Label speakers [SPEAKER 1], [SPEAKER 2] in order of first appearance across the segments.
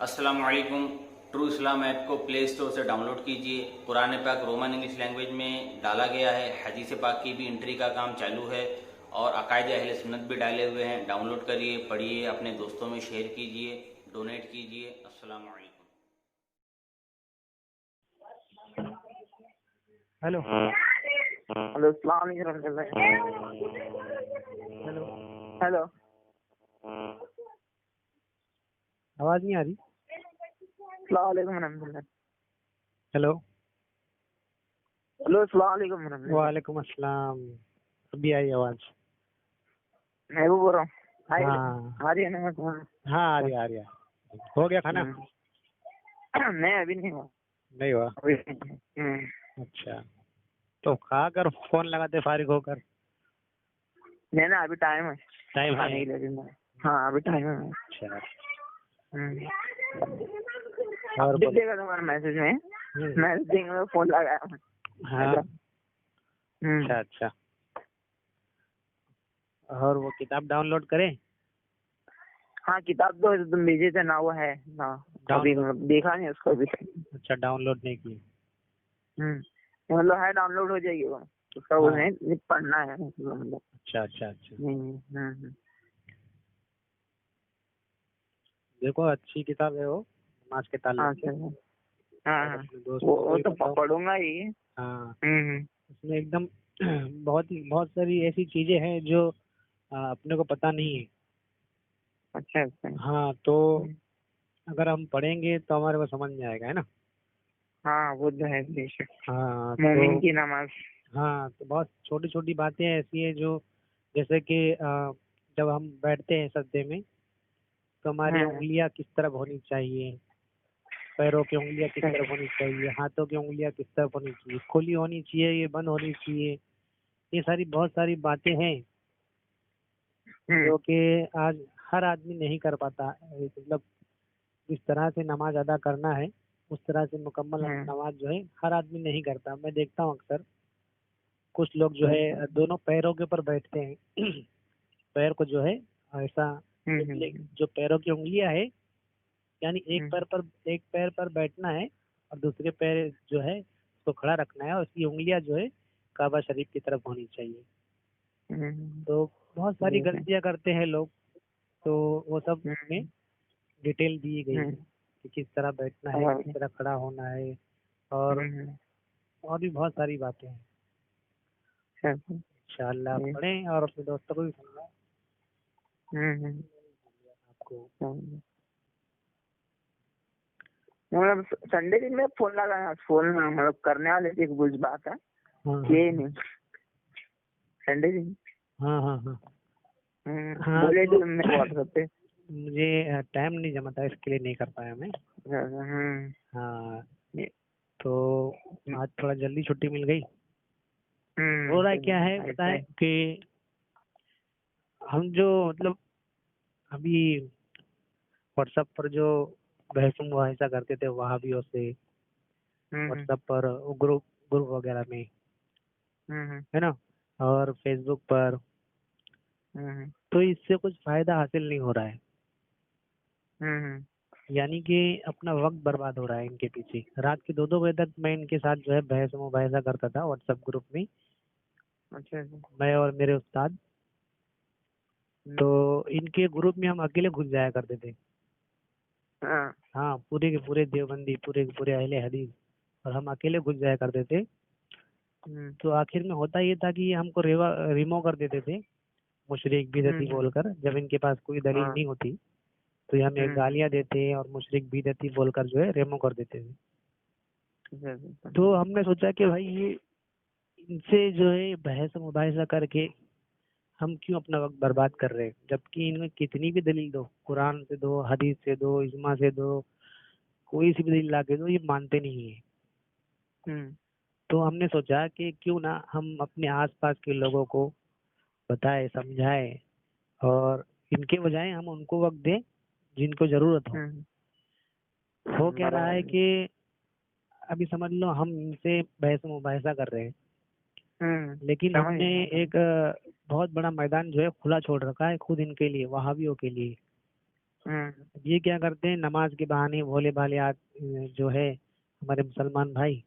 [SPEAKER 1] अस्सलाम वालेकुम। ट्रू इस्लाम ऐप को प्ले स्टोर से डाउनलोड कीजिए। कुरान पाक रोमन इंग्लिश लैंग्वेज में डाला गया है। हदीस पाक की भी एंट्री का काम चालू है और अकायद अहले सुन्नत भी डाले हुए हैं। डाउनलोड करिए, पढ़िए, अपने दोस्तों में शेयर कीजिए, डोनेट कीजिए। अस्सलाम वालेकुम।
[SPEAKER 2] हेलो
[SPEAKER 3] हेलो अस्सलाम वालेकुम रहमतुल्लाह।
[SPEAKER 2] हेलो,
[SPEAKER 3] हेलो
[SPEAKER 2] आवाज नहीं आ रही।
[SPEAKER 3] अस्सलाम वालेकुम रहमतुल्लाह।
[SPEAKER 2] हेलो,
[SPEAKER 3] हेलो अस्सलाम वालेकुम रहमतुल्लाह।
[SPEAKER 2] वालेकुम अस्सलाम। अभी आई आवाज।
[SPEAKER 3] मैं वो बोल रहा हूँ।
[SPEAKER 2] हाँ
[SPEAKER 3] आ रही है ना मैं तुम्हारा?
[SPEAKER 2] हाँ, आ रही है। हो गया खाना?
[SPEAKER 3] नहीं अभी नहीं हुआ।
[SPEAKER 2] नहीं हुआ।
[SPEAKER 3] अभी नहीं।
[SPEAKER 2] अच्छा, तो खा कर फोन लगाते फारिग होकर।
[SPEAKER 3] नहीं ना अभी टाइम है
[SPEAKER 2] टाइम
[SPEAKER 3] खाने
[SPEAKER 2] है।
[SPEAKER 3] के लिए भी। हाँ अभी टाइम है।
[SPEAKER 2] अच्छा, और
[SPEAKER 3] अपडेट
[SPEAKER 2] बोलो।
[SPEAKER 3] देगा तुम्हारा मैसेज में। मैसेज देंगे मैं फोन लगाया हूँ।
[SPEAKER 2] हाँ, अच्छा अच्छा। और वो किताब डाउनलोड करें?
[SPEAKER 3] हाँ किताब तो तुम भेजे थे ना, वो है ना अभी
[SPEAKER 2] डाउनलोड।
[SPEAKER 3] देखा नहीं उसको अभी।
[SPEAKER 2] अच्छा, डाउनलोड नहीं की।
[SPEAKER 3] मतलब है डाउनलोड हो जाएगी वो। उसका वो
[SPEAKER 2] हाँ।
[SPEAKER 3] नहीं पढ़ना है मतलब।
[SPEAKER 2] अच्छा अच्छा अच्छा।
[SPEAKER 3] हम्म।
[SPEAKER 2] देखो, अच्छी किताब है वो, नमाज के ताल्लुक
[SPEAKER 3] हाँ
[SPEAKER 2] से।
[SPEAKER 3] चलो। हाँ
[SPEAKER 2] और
[SPEAKER 3] हाँ
[SPEAKER 2] अपने दोस्तों को
[SPEAKER 3] वो
[SPEAKER 2] भी
[SPEAKER 3] तो
[SPEAKER 2] बताओ।
[SPEAKER 3] पढ़ूंगा ही।
[SPEAKER 2] हाँ,
[SPEAKER 3] हम्म।
[SPEAKER 2] उसमें एकदम बहुत सारी ऐसी चीजें हैं जो अपने को पता नहीं है।
[SPEAKER 3] अच्छा अच्छा।
[SPEAKER 2] हाँ, तो अगर हम पढ़ेंगे तो हमारे को समझ में आएगा, है ना।
[SPEAKER 3] हाँ वो तो है बेशक।
[SPEAKER 2] हाँ
[SPEAKER 3] मोमिन
[SPEAKER 2] तो
[SPEAKER 3] की नमाज।
[SPEAKER 2] हाँ, तो बहुत छोटी छोटी बातें ऐसी है जो, जैसे कि जब हम बैठते हैं सजदे में तो हमारी
[SPEAKER 3] हाँ
[SPEAKER 2] उंगलियां किस तरफ होनी चाहिए, पैरों की उंगलियां किस तरफ होनी चाहिए, हाथों की उंगलियां किस तरफ होनी चाहिए, खुली होनी चाहिए, ये बंद होनी चाहिए। ये सारी बहुत सारी बातें हैं जो कि आज हर आदमी नहीं कर पाता। मतलब जिस तरह से नमाज अदा करना है उस तरह से मुकम्मल नमाज जो है हर आदमी नहीं करता। मैं देखता हूँ अक्सर कुछ लोग जो है दोनों पैरों के ऊपर बैठते हैं पैर को जो है ऐसा, जो पैरों की उंगलियां है, यानी एक पैर पर बैठना है और दूसरे पैर जो है उसको खड़ा रखना है और उसकी उंगलियां जो है काबा शरीफ की तरफ होनी चाहिए। तो बहुत सारी गलतियां करते हैं लोग, तो वो सब में डिटेल दी गई है कि किस तरह बैठना है, किस तरह खड़ा होना है, और भी बहुत सारी बातें हैं। इंशाअल्लाह आप पढ़ें और अपने दोस्तों को भी समझाएं। आपको
[SPEAKER 3] मतलब संडे दिन में फोन लगाया, फोन मतलब करने वाले थे कुछ बात है ये नहीं संडे दिन।
[SPEAKER 2] हाँ हाँ हाँ
[SPEAKER 3] बोले थे तुमने व्हाट्सएप पे।
[SPEAKER 2] मुझे टाइम नहीं जमा था, इसके लिए नहीं कर पाया मैं। हाँ, तो आज थोड़ा जल्दी छुट्टी मिल गई। हो रहा है क्या है पता है कि हम जो मतलब अभी व्हाट्सएप पर जो बहस मुबाहिसा करते थे वहाबियों से, व्हाट्सएप पर ग्रुप ग्रुप वगैरह में, है ना, और फेसबुक पर, तो इससे कुछ फायदा हासिल नहीं हो रहा है। यानी कि अपना वक्त बर्बाद हो रहा है इनके पीछे। रात के 2-2 बजे तक मैं इनके साथ जो है बहस मुबाहिसा करता था व्हाट्सएप ग्रुप में।
[SPEAKER 3] अच्छा
[SPEAKER 2] मैं और मेरे उस्ताद, तो इनके ग्रुप में हम अकेले घुस जाया करते थे। हाँ, पूरे के पूरे देवबंदी, पूरे के पूरे अहले हदीस, और हम अकेले घुस जाया करते थे। तो आखिर में होता ये था कि ये हमको रिमूव कर देते थे, मुशरिक बिदअती बोलकर। जब इनके पास कोई दलील नहीं होती तो ये हमें गालियां देते और मुशरिक बिदअती बोलकर जो है रिमूव कर देते थे। तो हमने सोचा कि भाई ये इनसे जो है बहस मुबाहिसा करके हम क्यों अपना वक्त बर्बाद कर रहे हैं, जबकि इनमें कितनी भी दलील दो, कुरान से दो, हदीस से दो, इजमा से दो, कोई सी भी दलील ला के दो, ये मानते नहीं है। तो हमने सोचा कि क्यों ना हम अपने आसपास के लोगों को बताए, समझाए, और इनके बजाय हम उनको वक्त दें जिनको जरूरत हो क्या रहा है कि अभी समझ लो हम इनसे बहस मुबाहिसा कर रहे हैं, लेकिन हमने एक बहुत बड़ा मैदान जो है खुला छोड़ रखा है खुद इनके लिए, वहाबियों के लिए। ये क्या करते हैं, नमाज के बहाने भोले भाले जो है हमारे मुसलमान भाई,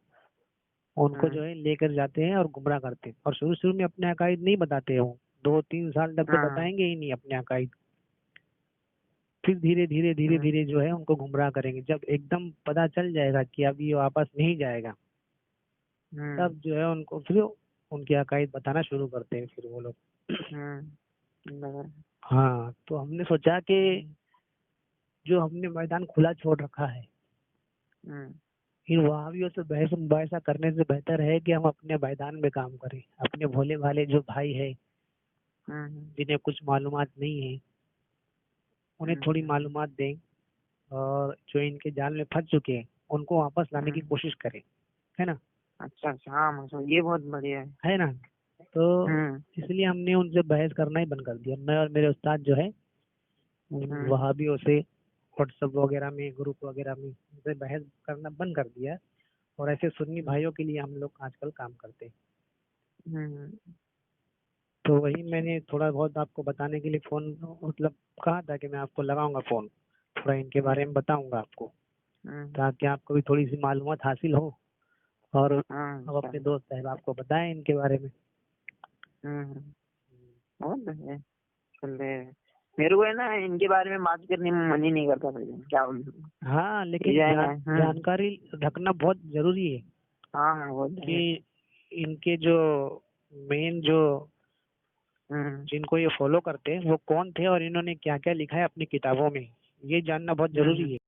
[SPEAKER 2] उनको जो है लेकर जाते हैं और गुमराह करते हैं। और शुरू शुरू में अपने अकायद नहीं बताते हैं, वो 2-3 साल तक तो बताएंगे ही नहीं अपने अकायद। फिर धीरे धीरे धीरे धीरे जो है उनको गुमराह करेंगे। जब एकदम पता चल जाएगा कि अब ये वापस नहीं जाएगा, तब जो है उनको फिर उनके अकायद बताना शुरू करते हैं फिर वो लोग। हाँ, तो हमने सोचा कि जो हमने मैदान खुला छोड़ रखा है, इन वहावियों से बहस मुबाहिसा करने से बेहतर है कि हम अपने मैदान में काम करें। अपने भोले भाले जो भाई है जिन्हें कुछ मालूमात नहीं है, उन्हें थोड़ी मालूमात दें, और जो इनके जाल में फंस चुके हैं उनको वापस लाने की कोशिश करें, है ना।
[SPEAKER 3] अच्छा अच्छा, हाँ ये बहुत बढ़िया
[SPEAKER 2] है ना। तो इसलिए हमने उनसे बहस करना ही बंद कर दिया। मैं और मेरे उस्ताद जो है वहाबियों से व्हाट्सएप वगैरह में, ग्रुप वगैरह में उनसे बहस करना बंद कर दिया। और ऐसे सुन्नी भाइयों के लिए हम लोग आजकल काम करते हैं। तो वही मैंने थोड़ा बहुत आपको बताने के लिए फोन मतलब कहा था कि मैं आपको लगाऊंगा फोन, थोड़ा इनके बारे में बताऊंगा आपको, ताकि आपको भी थोड़ी सी मालूमात हासिल हो और अब अपने दोस्त साहब आपको बताएं इनके बारे में।
[SPEAKER 3] मेरे को है ना इनके बारे में बात करने में मन ही नहीं करता क्या बोलूं।
[SPEAKER 2] हाँ, लेकिन जानकारी रखना बहुत जरूरी है।
[SPEAKER 3] हाँ वो
[SPEAKER 2] कि इनके जो मेन जो जिनको ये फॉलो करते हैं वो कौन थे और इन्होंने क्या क्या लिखा है अपनी किताबों में, ये जानना बहुत जरूरी है।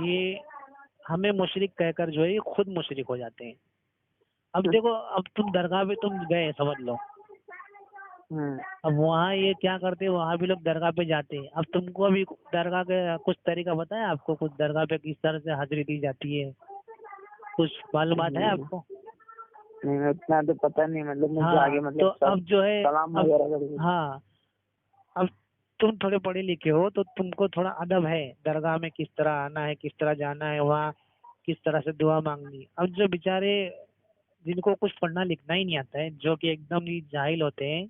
[SPEAKER 2] ये हमें मुशरिक कहकर जो है खुद मुशरिक हो जाते हैं। अब देखो, अब तुम दरगाह पे तुम गए समझ लो, अब वहाँ ये क्या करते हैं, वहाँ भी लोग दरगाह पे जाते हैं। अब तुमको अभी दरगाह का कुछ तरीका पता है आपको, कुछ दरगाह पे किस तरह से हाजिरी दी जाती है, कुछ मालूमात है आपको?
[SPEAKER 3] नहीं, इतना तो पता नहीं, मतलब मुझे आगे मतलब
[SPEAKER 2] तो अब जो है
[SPEAKER 3] हाँ,
[SPEAKER 2] अब तुम थोड़े पढ़े लिखे हो तो तुमको थोड़ा अदब है, दरगाह में किस तरह आना है, किस तरह जाना है, वहाँ किस तरह से दुआ मांगनी। अब जो बेचारे जिनको कुछ पढ़ना लिखना ही नहीं आता है, जो कि एकदम ही जाहिल होते हैं,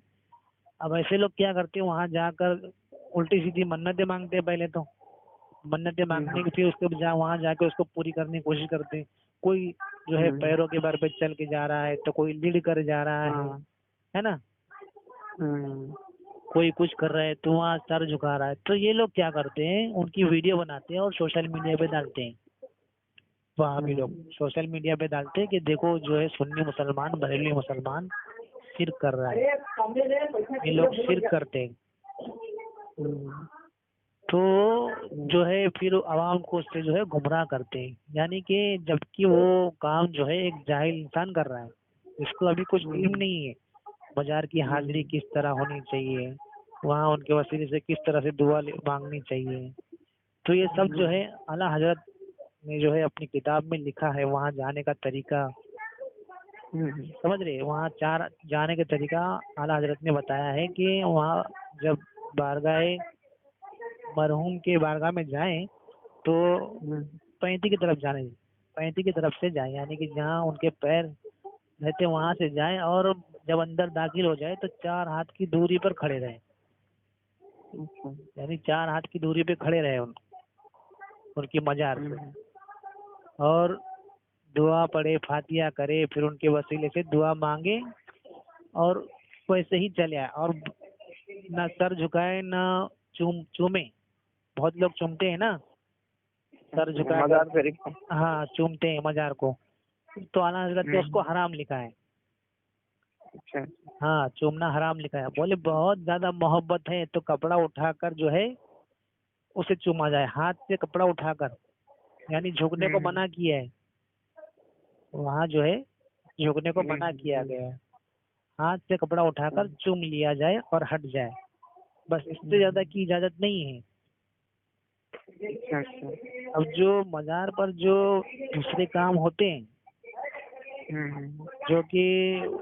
[SPEAKER 2] अब ऐसे लोग क्या करते हैं, वहाँ जाकर उल्टी सीधी मन्नतें मांगते हैं। पहले तो मन्नतें मांगने की, फिर उसके वहाँ जाके उसको पूरी करने की कोशिश करते हैं। कोई जो है पैरों के बल पे चल के जा रहा है, तो कोई लीड कर जा रहा है ना। कोई कुछ कर रहा है तो वहाँ सर झुका रहा है। तो ये लोग क्या करते हैं, उनकी वीडियो बनाते हैं और सोशल मीडिया पे डालते हैं। वहाँ भी लोग सोशल मीडिया पे डालते हैं कि देखो जो है सुन्नी मुसलमान, बरेलवी मुसलमान शिर्क कर रहा है, ये लोग शिर्क करते हैं। तो जो है फिर आवाम को उससे जो है गुमराह करते हैं, यानी कि जबकि वो काम जो है एक जाहिल इंसान कर रहा है, इसको अभी कुछ इल्म नहीं है बाजार की हाजिरी किस तरह होनी चाहिए, वहाँ उनके वसीले से किस तरह से दुआ मांगनी चाहिए। तो ये सब जो है आला हजरत ने जो है अपनी किताब में लिखा है। वहाँ जाने का तरीका समझ रहे, वहाँ जाने का तरीका आला हजरत ने बताया है कि वहाँ जब बारगाह मरहूम के बारगाह में जाएं तो पैंती की तरफ जाने, पैंती की तरफ से जाएं, यानी कि जहाँ उनके पैर रहते वहां से जाएं, और जब अंदर दाखिल हो जाए तो 4 हाथ की दूरी पर खड़े रहें, यानी 4 हाथ की दूरी पे खड़े रहे उनकी मजार से, और दुआ पढ़े, फातिहा करे, फिर उनके वसीले से दुआ मांगे और वैसे ही चले आए, और ना सर झुकाए ना चूमे। बहुत लोग चूमते हैं ना, सर झुकाए, हाँ चूमते हैं मजार को, तो आला हजरत ने उसको हराम लिखा है।
[SPEAKER 3] अच्छा,
[SPEAKER 2] हाँ, चूमना हराम लिखा है। बोले बहुत ज्यादा मोहब्बत है तो कपड़ा उठाकर जो है उसे चूमा जाए, हाथ से कपड़ा उठाकर, यानी झुकने को मना किया है। वहाँ जो है झुकने को मना किया गया है, हाथ से कपड़ा उठाकर चूम लिया जाए और हट जाए, बस इससे ज्यादा की इजाजत नहीं है। अब जो मजार पर जो दूसरे काम होते हैं, जो कि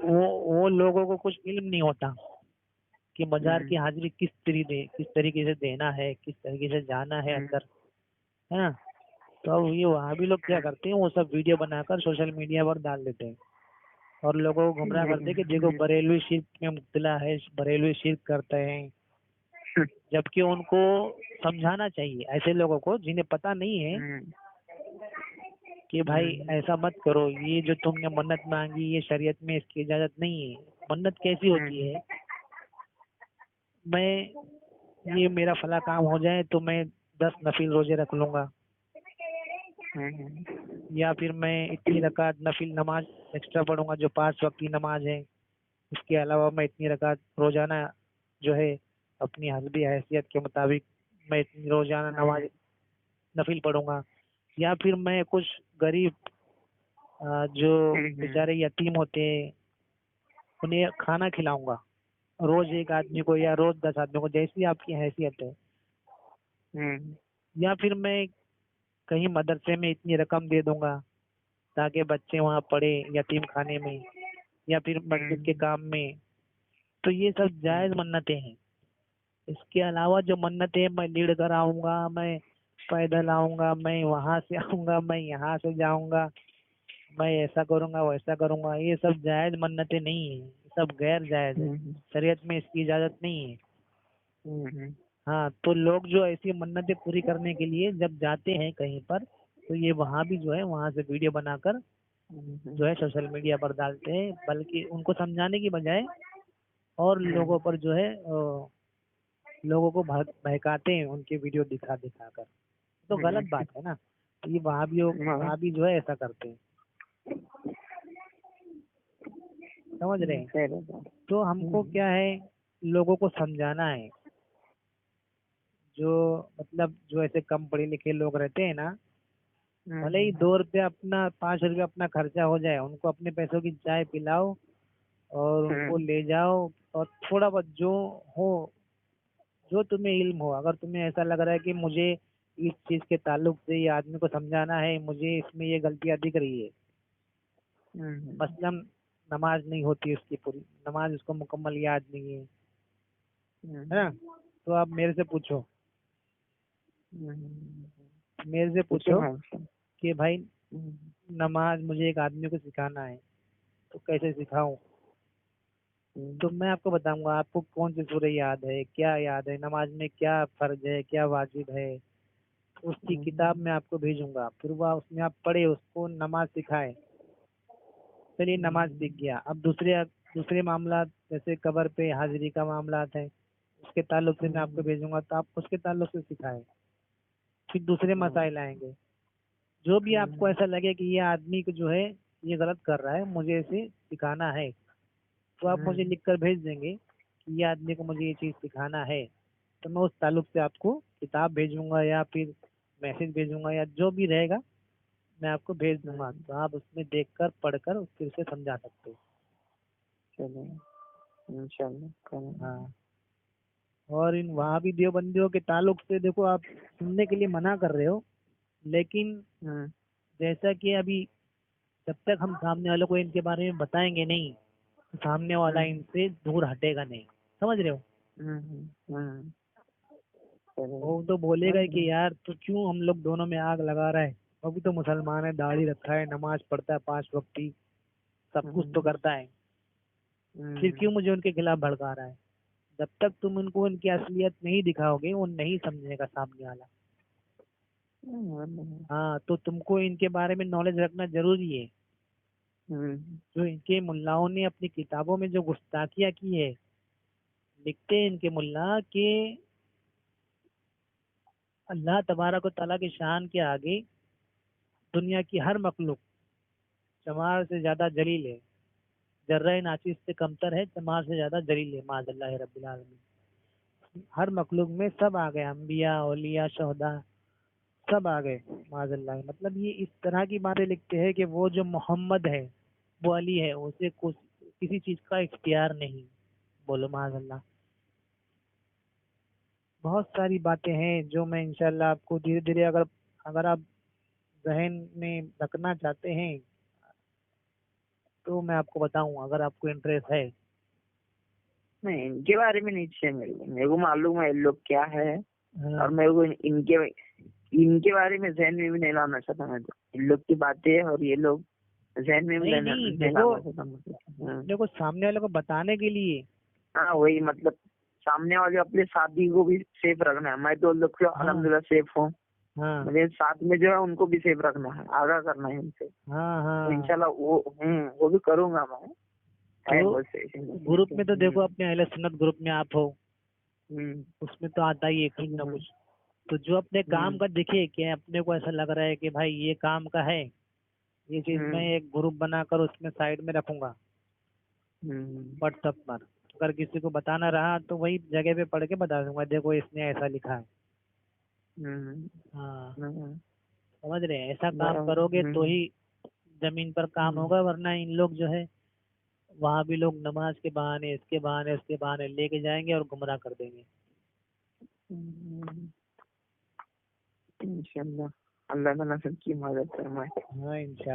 [SPEAKER 2] वो लोगों को कुछ इल्म नहीं होता कि मजार की हाजिरी किस तरीके से देना है, किस तरीके से जाना है अंदर, है ना। तो अब ये वहाँ भी लोग क्या करते हैं, वो सब वीडियो बनाकर सोशल मीडिया पर डाल देते हैं और लोगों को गुमराह करते हैं कि देखो बरेलवी शिर्क में मुब्तला है, बरेलवी शिर्क करते हैं, जबकि उनको समझाना चाहिए ऐसे लोगों को जिन्हें पता नहीं है कि भाई ऐसा मत करो, ये जो तुमने मन्नत मांगी ये शरीयत में इसकी इजाजत नहीं है। मन्नत कैसी होती है, मैं ये मेरा फला काम हो जाए तो मैं 10 नफिल रोजे रख लूंगा, या फिर मैं इतनी रकात नफिल नमाज एक्स्ट्रा पढ़ूंगा जो 5 वक्त की नमाज है, इसके अलावा मैं इतनी रकात रोजाना जो है अपनी हस्बी हैसियत के मुताबिक मैं इतनी रोजाना नमाज नफिल पढ़ूंगा, या फिर मैं कुछ गरीब जो बेचारे यतीम होते हैं उन्हें खाना खिलाऊंगा, रोज एक आदमी को या रोज 10 आदमी को, जैसी आपकी हैसियत है। या फिर मैं कहीं मदरसे में इतनी रकम दे दूंगा ताकि बच्चे वहाँ पढ़े यतीम खाने में, या फिर मस्जिद के काम में। तो ये सब जायज मन्नतें हैं। इसके अलावा जो मन्नतें मैं लीड कर आऊंगा, मैं पैदल आऊंगा, मैं वहां से आऊंगा, मैं यहाँ से जाऊंगा, मैं ऐसा करूंगा वैसा करूंगा, ये सब जायज मन्नतें नहीं है, सब गैर जायज है, शरीयत में इसकी इजाजत नहीं है। हाँ, तो लोग जो ऐसी मन्नतें पूरी करने के लिए जब जाते हैं कहीं पर, तो ये वहाँ भी जो है वहाँ से वीडियो बनाकर जो है सोशल मीडिया पर डालते हैं, बल्कि उनको समझाने की बजाय और लोगों पर जो है लोगों को बहकाते हैं उनके वीडियो दिखा दिखा कर। तो गलत बात है ना, ये वहाँ भी जो है ऐसा करते हैं, समझ रहे हैं। तो हमको क्या है, लोगों को समझाना है, जो मतलब जो ऐसे कम पढ़े लिखे लोग रहते हैं ना, भले ही 2 रुपया अपना 5 रुपया अपना खर्चा हो जाए, उनको अपने पैसों की चाय पिलाओ और उनको ले जाओ, और थोड़ा बहुत जो हो, जो तुम्हें इल्म हो, अगर तुम्हें ऐसा लग रहा है कि मुझे इस चीज के ताल्लुक से ये आदमी को समझाना है, मुझे इसमें ये गलतियां दिख रही है, मसलन नमाज नहीं होती उसकी पूरी, नमाज उसको मुकम्मल याद नहीं है ना, तो आप मेरे से पूछो कि भाई नमाज मुझे एक आदमी को सिखाना है तो कैसे सिखाऊं। तो मैं आपको बताऊंगा आपको कौन सी सूरह याद है, क्या याद है, नमाज में क्या फर्ज है, क्या वाजिब है, उसकी किताब मैं आपको भेजूंगा, फिर वह उसमें आप पढ़े, उसको नमाज सिखाए। चलिए नमाज सीख गया, अब दूसरे मामला जैसे कब्र पे हाजिरी का मामला है, उसके ताल्लुक से मैं आपको भेजूंगा, तो आप उसके ताल्लुक से सिखाए। फिर दूसरे मसाइल आएंगे, जो भी आपको ऐसा लगे कि ये आदमी को जो है ये गलत कर रहा है, मुझे इसे सिखाना है, तो आप मुझे लिख कर भेज देंगे कि ये आदमी को मुझे ये चीज़ सिखाना है, तो मैं उस ताल्लुक से आपको किताब भेजूंगा या फिर मैसेज भेजूंगा या जो भी रहेगा मैं आपको भेज दूंगा, तो आप उसमें देखकर पढ़कर फिर से समझा सकते हो। चलिए इंशाल्लाह। हाँ, और इन वहाबी देवबंदियों के ताल्लुक से देखो, आप सुनने के लिए मना कर रहे हो, लेकिन जैसा कि अभी जब तक हम सामने वालों को इनके बारे में बताएंगे नहीं, तो सामने वाला इनसे दूर हटेगा नहीं, समझ रहे हो। वो तो बोलेगा कि यार तो क्यों हम लोग दोनों में आग लगा रहा है, अभी तो मुसलमान है, दाढ़ी रखा है, नमाज पढ़ता है 5 वक्त की, सब कुछ तो करता है, फिर क्यों मुझे उनके खिलाफ भड़का रहा है। जब तक तुम उनको उनकी असलियत नहीं दिखाओगे वो नहीं समझेगा सामने वाला। हाँ, तो तुमको इनके बारे में नॉलेज रखना जरूरी है। जो इनके मुल्लाओं ने अपनी किताबों में जो गुस्ताखियां की है, लिखते हैं इनके मुल्ला कि अल्लाह तबारक व तआला की शान के आगे दुनिया की हर मखलूक चमार से ज्यादा जलील है, जर्रा नाचिस से कमतर है, चमार से ज्यादा जलील है, माज़अल्लाह रब्बिल आलमीन। हर मखलूक में सब आ गए, अंबिया, औलिया, शहदा सब आ गए, माज़अल्लाह। मतलब ये इस तरह की बातें लिखते हैं कि वो जो मोहम्मद है वो अली है, उसे कुछ किसी चीज का इख्तियार नहीं, बोलो माज़अल्लाह। बहुत सारी बातें हैं जो मैं इंशाल्लाह आपको धीरे धीरे अगर आप जहन में रखना चाहते हैं तो मैं आपको बताऊं, अगर आपको इंटरेस्ट है।
[SPEAKER 3] नहीं, इनके बारे में नहीं चाहिए मेरे को मालूम है लोग क्या है। और मेरे को इनके बारे में जहन में भी नहीं लाना चाहता मैं, तो इन लोग की बातें और ये लोग जहन में भी नहीं लाना चाहता।
[SPEAKER 2] देखो सामने वाले को बताने के लिए,
[SPEAKER 3] हाँ वही मतलब सामने वाले अपने साथी को भी सेफ रखना है। मैं तो लोग अल्हम्दुलिल्लाह सेफ हूँ,
[SPEAKER 2] हाँ
[SPEAKER 3] मेरे साथ में जो है उनको भी सेफ रखना है, आगाह करना है उनसे।
[SPEAKER 2] हाँ हाँ।
[SPEAKER 3] तो इंशाल्लाह वो भी करूंगा मैं। है
[SPEAKER 2] तो
[SPEAKER 3] बहुत सही।
[SPEAKER 2] ग्रुप में तो देखो अपने अहले सुन्नत ग्रुप में आप हो,
[SPEAKER 3] हम्म,
[SPEAKER 2] उसमें तो आता ही है कुछ ना कुछ। तो जो अपने काम का दिखे कि अपने को ऐसा लग रहा है कि भाई ये काम का है, ये चीज मैं एक ग्रुप बनाकर उसमें साइड में रखूंगा व्हाट्सएप पर। अगर किसी को बताना रहा तो वही जगह पे पढ़ के बता दूंगा, देखो इसने ऐसा लिखा है। हाँ समझ रहे हैं, ऐसा काम करोगे तो ही जमीन पर काम होगा, वरना इन लोग जो है वहाँ भी लोग नमाज के बहाने इसके बहाने उसके बहाने लेके जाएंगे और गुमराह कर देंगे।
[SPEAKER 3] इंशाल्लाह अल्लाह ताला सबकी मदद फरमाए।
[SPEAKER 2] हाँ इंशाल्लाह।